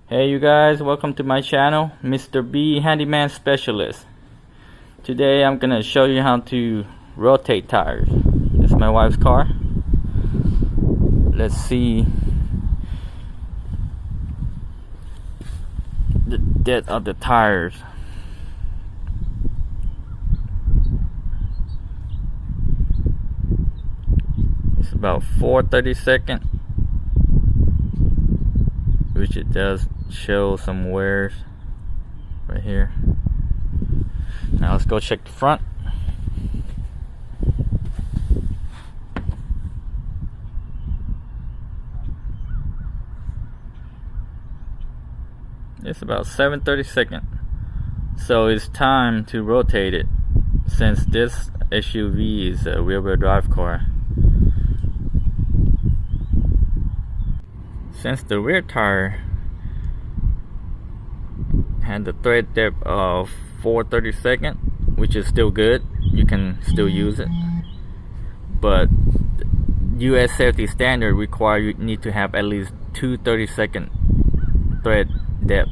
Hey you guys, welcome to my channel, MrBee Handyman Specialist. Today I'm gonna show you how to rotate tires. This is my wife's car. Let's see the depth of the tires. It's about 4/32, which it does show some wears right here. Now let's go check the front. It's about 7/32, so it's time to rotate it, since this SUV is a rear-wheel drive car. Since the rear tire had the tread depth of 4/32, which is still good, you can still use it, but US safety standard require you need to have at least 2/32 tread depth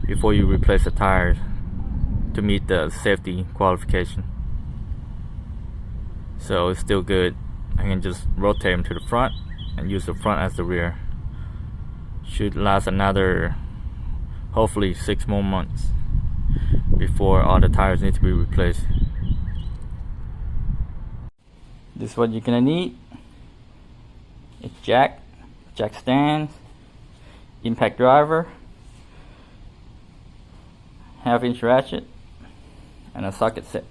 before you replace the tires to meet the safety qualification. So it's still good. I can just rotate them to the front and use the front as the rear. Should last another, hopefully, 6 more months before all the tires need to be replaced. This is what you're gonna need: a jack stands, impact driver, 1/2-inch ratchet, and a socket set.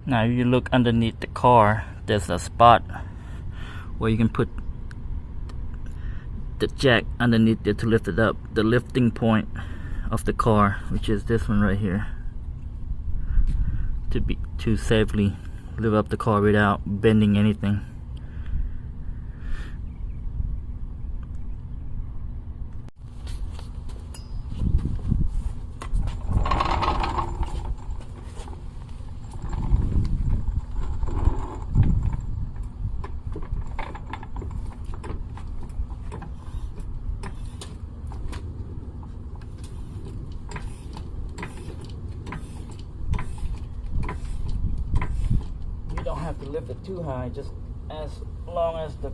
Now you look underneath the car, there's a spot where you can put the jack underneath it to lift it up, the lifting point of the car, which is this one right here, to safely lift up the car without bending anything. Don't have to lift it too high, just as long as the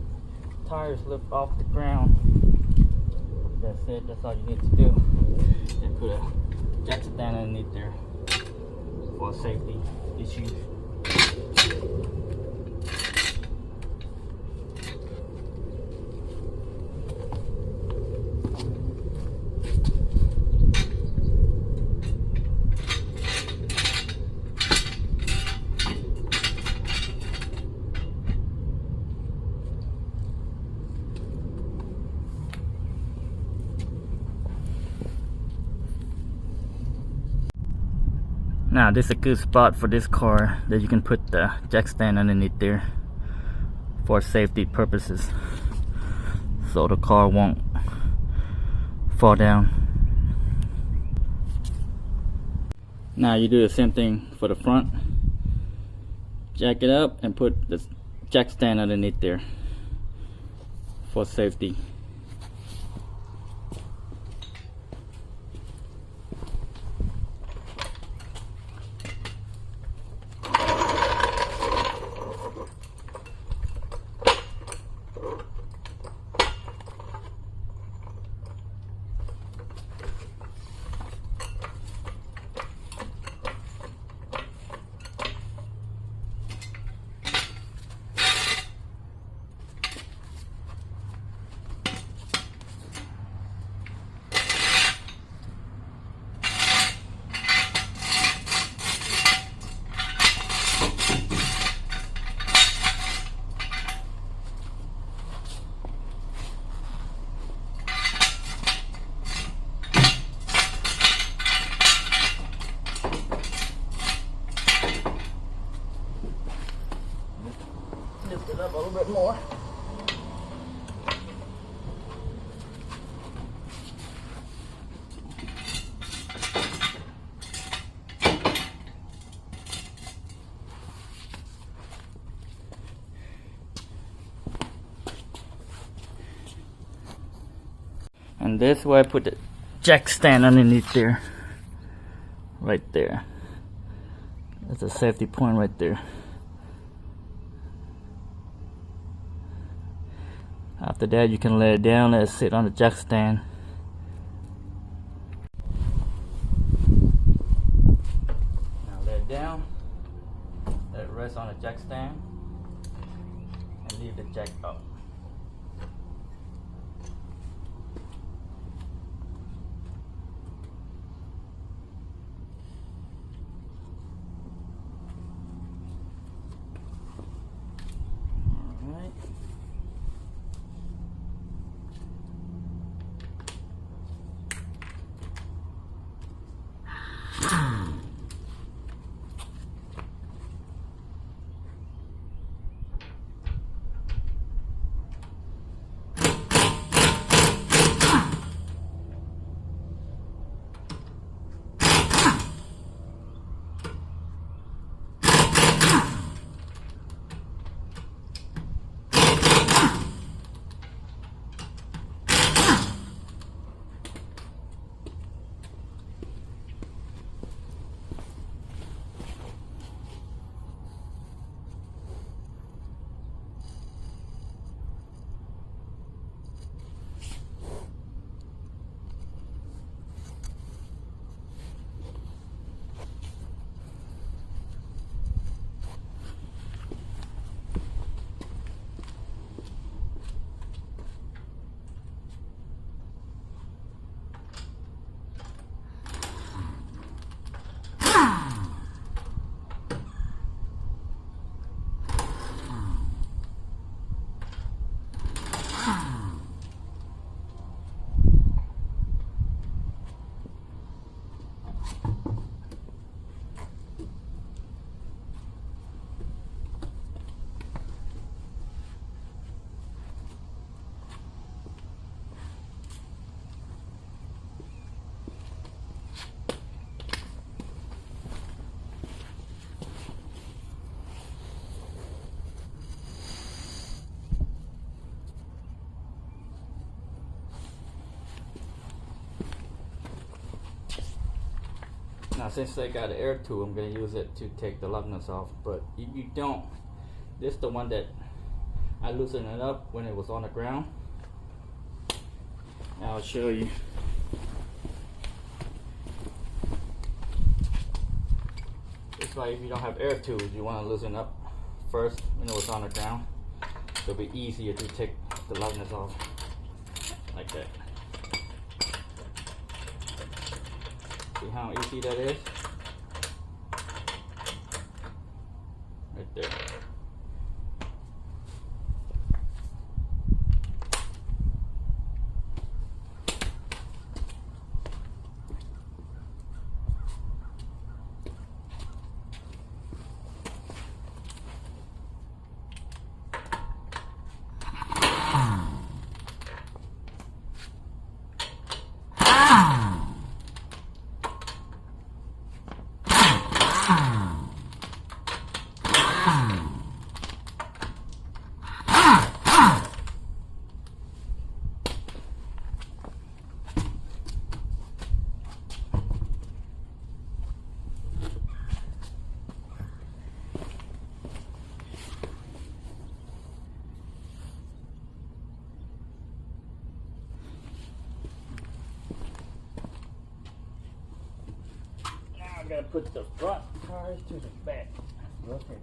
tires lift off the ground. That's it, that's all you need to do. And put a jack stand underneath there for safety issues. Now this is a good spot for this car, that you can put the jack stand underneath there for safety purposes, so the car won't fall down. Now you do the same thing for the front. Jack it up and put the jack stand underneath there for safety. Lift it up a little bit more. And this way I put the jack stand underneath there. Right there. That's a safety point right there. After that, you can let it down, let it sit on the jack stand. Now let it down, let it rest on the jack stand, and leave the jack up. Alright. Now since I got an air tool, I'm going to use it to take the lug nuts off. But if you don't, this is the one that I loosened it up when it was on the ground. Now I'll show you. It's like if you don't have air tools, you want to loosen up first when it was on the ground. It'll be easier to take the lug nuts off like that. See how easy that is? Right there. I'm gonna put the front tires to the back. Rotate them.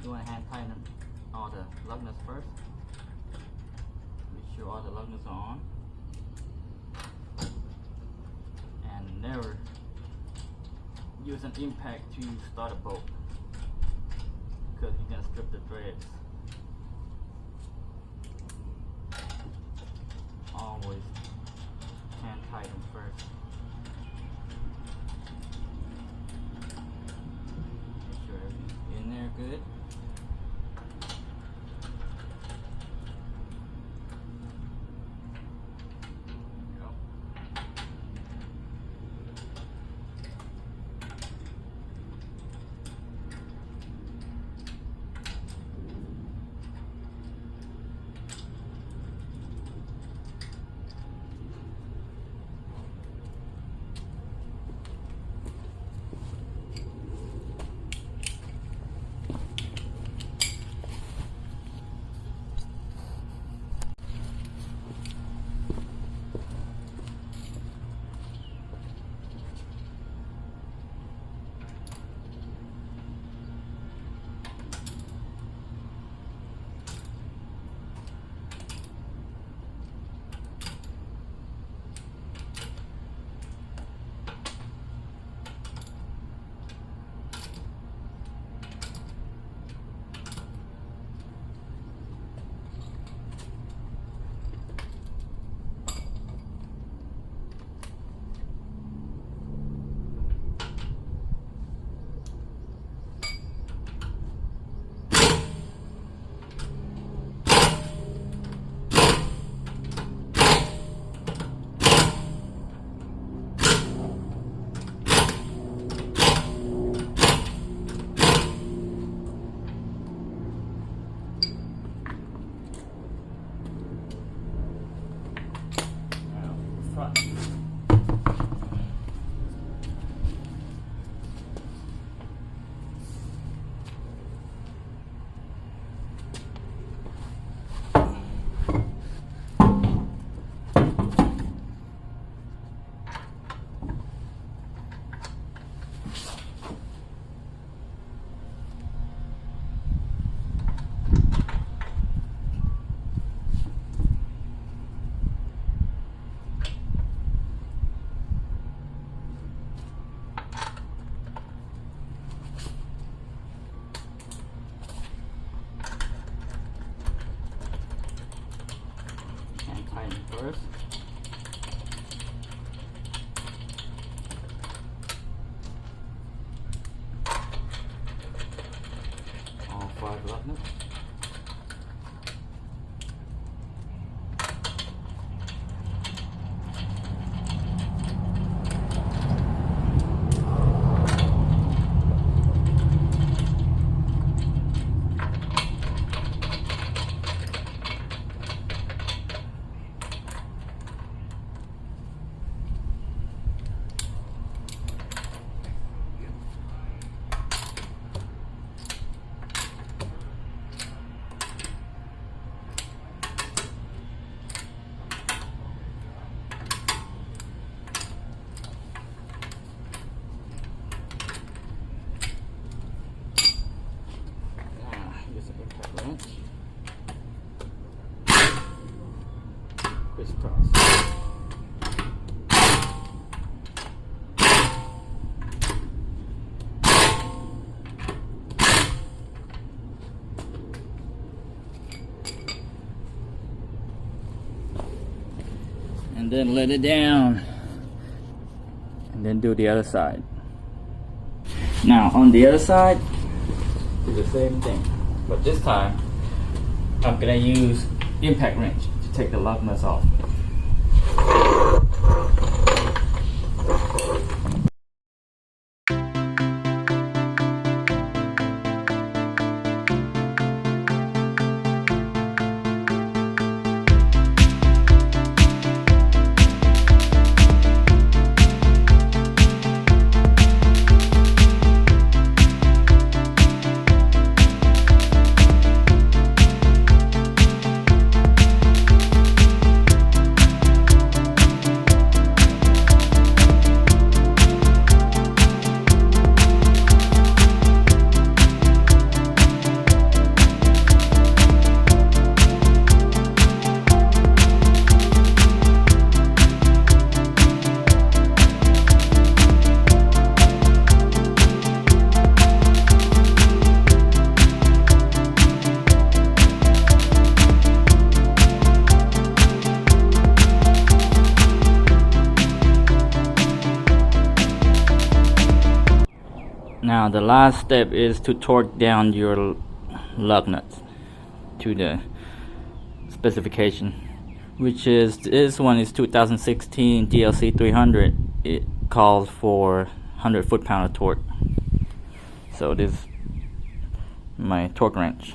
you want to hand tighten all the lug nuts first. Make sure all the lug nuts are on. And never use an impact to start a bolt, because you're going to strip the threads. Always hand tighten first. Make sure everything's in there good. First. All 5 lug nuts. Crisscross. And then let it down. And then do the other side. Now on the other side, do the same thing. But this time, I'm gonna use impact wrench to take the lug nuts off. Now the last step is to torque down your lug nuts to the specification, which is, this one is 2016 GLC300. It calls for 100 foot-pound of torque. So this is my torque wrench.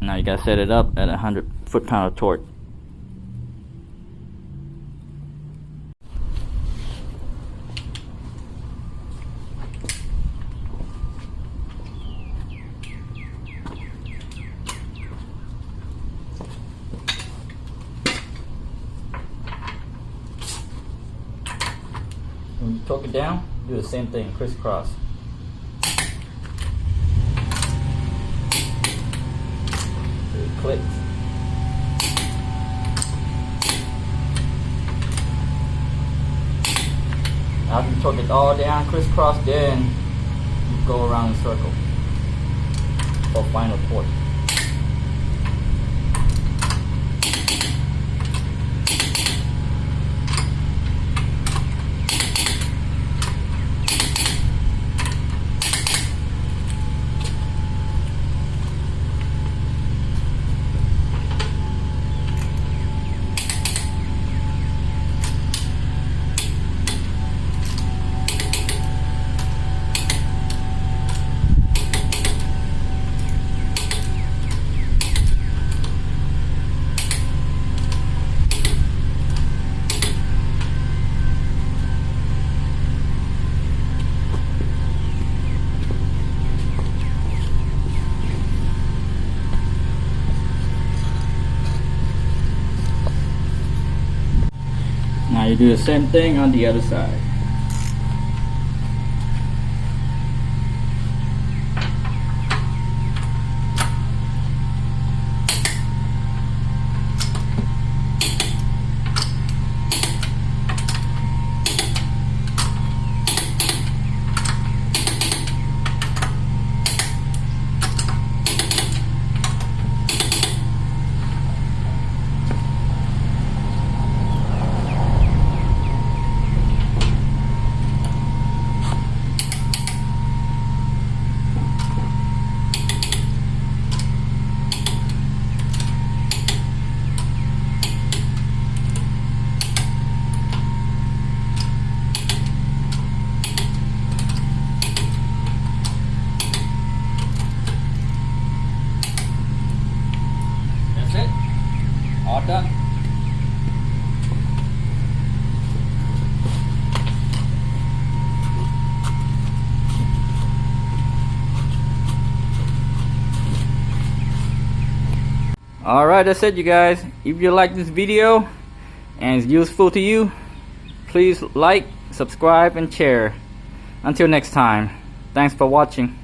Now you gotta set it up at 100 foot-pound of torque. When you torque it down, do the same thing, crisscross. So it clicks. After you torque it all down, crisscross, then you go around in a circle for final torque. Now you do the same thing on the other side. All done. Alright, that's it, you guys. If you like this video and it's useful to you, please like, subscribe, and share. Until next time, thanks for watching.